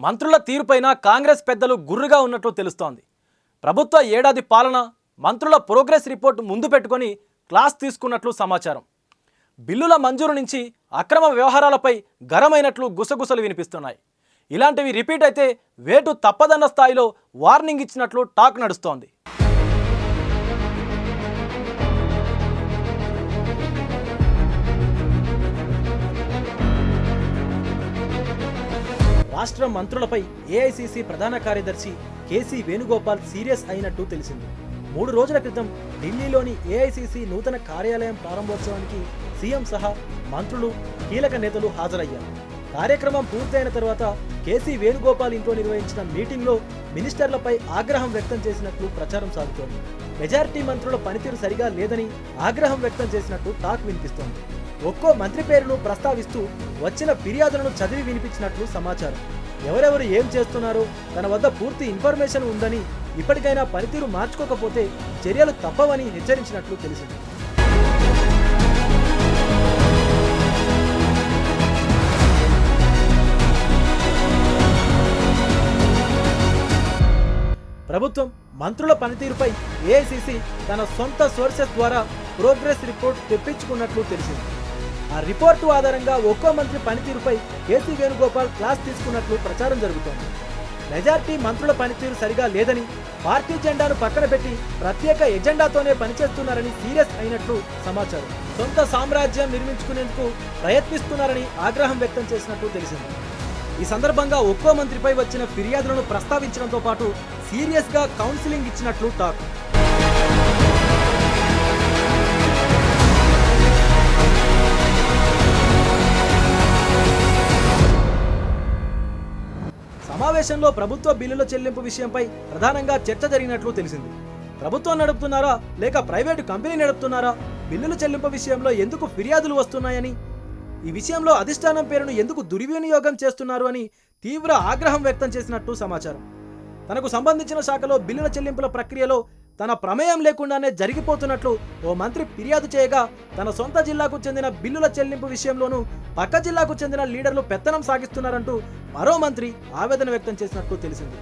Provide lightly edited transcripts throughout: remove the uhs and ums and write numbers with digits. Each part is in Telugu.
మంత్రుల తీరుపైన కాంగ్రెస్ పెద్దలు గుర్రుగా ఉన్నట్లు తెలుస్తోంది. ప్రభుత్వ ఏడాది పాలన, మంత్రుల ప్రోగ్రెస్ రిపోర్ట్ ముందు పెట్టుకొని క్లాస్ తీసుకున్నట్లు సమాచారం. బిల్లుల మంజూరు నుంచి అక్రమ వ్యవహారాలపై గరమైనట్లు గుసగుసలు వినిపిస్తున్నాయి. ఇలాంటివి రిపీట్ అయితే వేటు తప్పదన్న స్థాయిలో వార్నింగ్ ఇచ్చినట్లు టాక్ నడుస్తోంది. రాష్ట్ర మంత్రులపై ఏఐసీసీ ప్రధాన కార్యదర్శి కేసీ వేణుగోపాల్ సీరియస్ అయినట్టు తెలిసింది. 3 రోజుల క్రితం ఢిల్లీలోని ఏఐసీసీ నూతన కార్యాలయం ప్రారంభోత్సవానికి సీఎం సహా మంత్రులు, కీలక నేతలు హాజరయ్యారు. కార్యక్రమం పూర్తయిన తర్వాత కేసీ వేణుగోపాల్ ఇంట్లో నిర్వహించిన మీటింగ్లో మినిస్టర్లపై ఆగ్రహం వ్యక్తం చేసినట్లు ప్రచారం సాగుతోంది. మెజారిటీ మంత్రుల పనితీరు సరిగా లేదని ఆగ్రహం వ్యక్తం చేసినట్టు టాక్ వినిపిస్తోంది. ఒక్కో మంత్రి పేరును ప్రస్తావిస్తూ వచ్చిన ఫిర్యాదులను చదివి వినిపించినట్లు సమాచారం. ఎవరెవరు ఏం చేస్తున్నారో తన వద్ద పూర్తి ఇన్ఫర్మేషన్ ఉందని, ఇప్పటికైనా పనితీరు మార్చుకోకపోతే చర్యలు తప్పవని హెచ్చరించినట్లు తెలిసింది. ప్రభుత్వం మంత్రుల పనితీరుపై ఏఐసీసీ తన సొంత సోర్సెస్ ద్వారా ప్రోగ్రెస్ రిపోర్ట్ తెప్పించుకున్నట్లు తెలిసింది. ఆ రిపోర్టు ఆధారంగా ఒక్కో మంత్రి పనితీరుపై కేసీ వేణుగోపాల్ క్లాస్ తీసుకున్నట్లు ప్రచారం జరుగుతోంది. మెజార్టీ మంత్రుల పనితీరు సరిగా లేదని, పార్టీ జెండాను పక్కన పెట్టి ప్రత్యేక ఎజెండాతోనే పనిచేస్తున్నారని సీరియస్ అయినట్లు సమాచారం. సొంత సామ్రాజ్యం నిర్మించుకునేందుకు ప్రయత్నిస్తున్నారని ఆగ్రహం వ్యక్తం చేసినట్టు తెలిసింది. ఈ సందర్భంగా ఒక్కో మంత్రిపై వచ్చిన ఫిర్యాదులను ప్రస్తావించడంతో పాటు సీరియస్గా కౌన్సిలింగ్ ఇచ్చినట్లు టాక్. సమావేశంలో ప్రభుత్వ బిల్లుల చెల్లింపు విషయంపై ప్రధానంగా చర్చ జరిగినట్లు తెలిసింది. ప్రభుత్వం నడుపుతున్నారా లేక ప్రైవేటు కంపెనీ నడుపుతున్నారా, బిల్లుల చెల్లింపు విషయంలో ఎందుకు ఫిర్యాదులు వస్తున్నాయని, ఈ విషయంలో అధిష్టానం పేరును ఎందుకు దుర్వినియోగం చేస్తున్నారు అని తీవ్ర ఆగ్రహం వ్యక్తం చేసినట్టు సమాచారం. తనకు సంబంధించిన శాఖలో బిల్లుల చెల్లింపుల ప్రక్రియలో తన ప్రమేయం లేకుండానే జరిగిపోతున్నట్లు ఓ మంత్రి ఫిర్యాదు చేయగా, తన సొంత జిల్లాకు చెందిన బిల్లుల చెల్లింపు విషయంలోనూ పక్క జిల్లాకు చెందిన లీడర్లు పెత్తనం సాగిస్తున్నారంటూ మరో మంత్రి ఆవేదన వ్యక్తం చేసినట్టు తెలిసింది.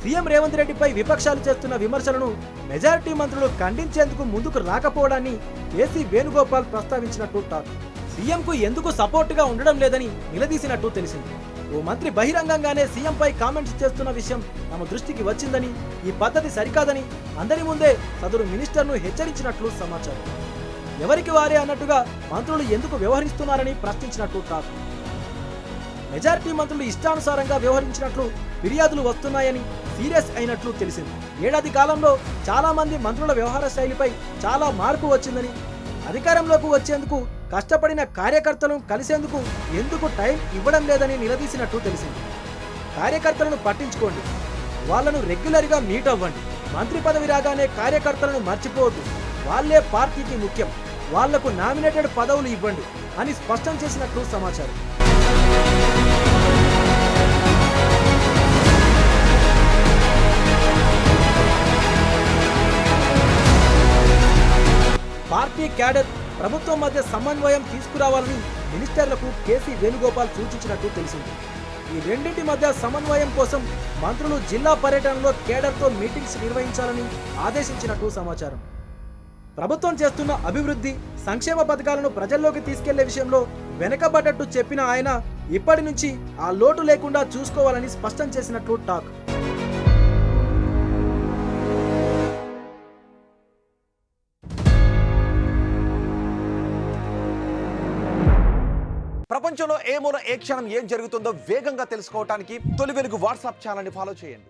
సీఎం రేవంత్ రెడ్డిపై విపక్షాలు చేస్తున్న విమర్శలను మెజారిటీ మంత్రులు ఖండించేందుకు ముందుకు రాకపోవడాన్ని కేసీ వేణుగోపాల్ ప్రస్తావించినట్టు టాక్. సీఎంకు ఎందుకు సపోర్టుగా ఉండడం లేదని నిలదీసినట్టు తెలిసింది. ఓ మంత్రి బహిరంగంగానే సీఎంపై కామెంట్స్ చేస్తున్న విషయం తమ దృష్టికి వచ్చిందని, ఈ పద్ధతి సరికాదని అందరి ముందే సదరు మినిస్టర్ను హెచ్చరించినట్లు సమాచారం. ఎవరికి వారే అన్నట్టుగా మంత్రులు ఎందుకు వ్యవహరిస్తున్నారని ప్రశ్నించినట్టు టాక్. మెజారిటీ మంత్రులు ఇష్టానుసారంగా వ్యవహరించినట్లు ఫిర్యాదులు వస్తున్నాయని సీరియస్ అయినట్లు తెలిసింది. ఏడాది కాలంలో చాలా మంది మంత్రుల వ్యవహార శైలిపై చాలా మార్పు వచ్చిందని, అధికారంలోకి వచ్చేందుకు కష్టపడిన కార్యకర్తలను కలిసేందుకు ఎందుకు టైం ఇవ్వడం లేదని నిలదీసినట్టు తెలిసింది. కార్యకర్తలను పట్టించుకోండి, వాళ్లను రెగ్యులర్గా మీట్ అవ్వండి, మంత్రి పదవి రాగానే కార్యకర్తలను మర్చిపోవద్దు, వాళ్లే పార్టీకి ముఖ్యం, వాళ్లకు నామినేటెడ్ పదవులు ఇవ్వండి అని స్పష్టం చేసినట్లు సమాచారం. పార్టీ క్యాడర్, ప్రభుత్వం మధ్య సమన్వయం తీసుకురావాలని మినిస్టర్లకు కేసీ వేణుగోపాల్ సూచించినట్టు తెలిసింది. ఈ రెండింటి మధ్య సమన్వయం కోసం మంత్రులు జిల్లా పర్యటనలో కేడర్తో మీటింగ్స్ నిర్వహించాలని ఆదేశించినట్టు సమాచారం. ప్రభుత్వం చేస్తున్న అభివృద్ధి, సంక్షేమ పథకాలను ప్రజల్లోకి తీసుకెళ్లే విషయంలో వెనకబడ్డట్టు చెప్పిన ఆయన ఇప్పటి నుంచి ఆ లోటు లేకుండా చూసుకోవాలని స్పష్టం చేసినట్లు టాక్. ప్రపంచంలో ఏ మూల ఏ క్షణం ఏం జరుగుతుందో వేగంగా తెలుసుకోవడానికి తొలి వెలుగు వాట్సాప్ ఛానల్ని ఫాలో చేయండి.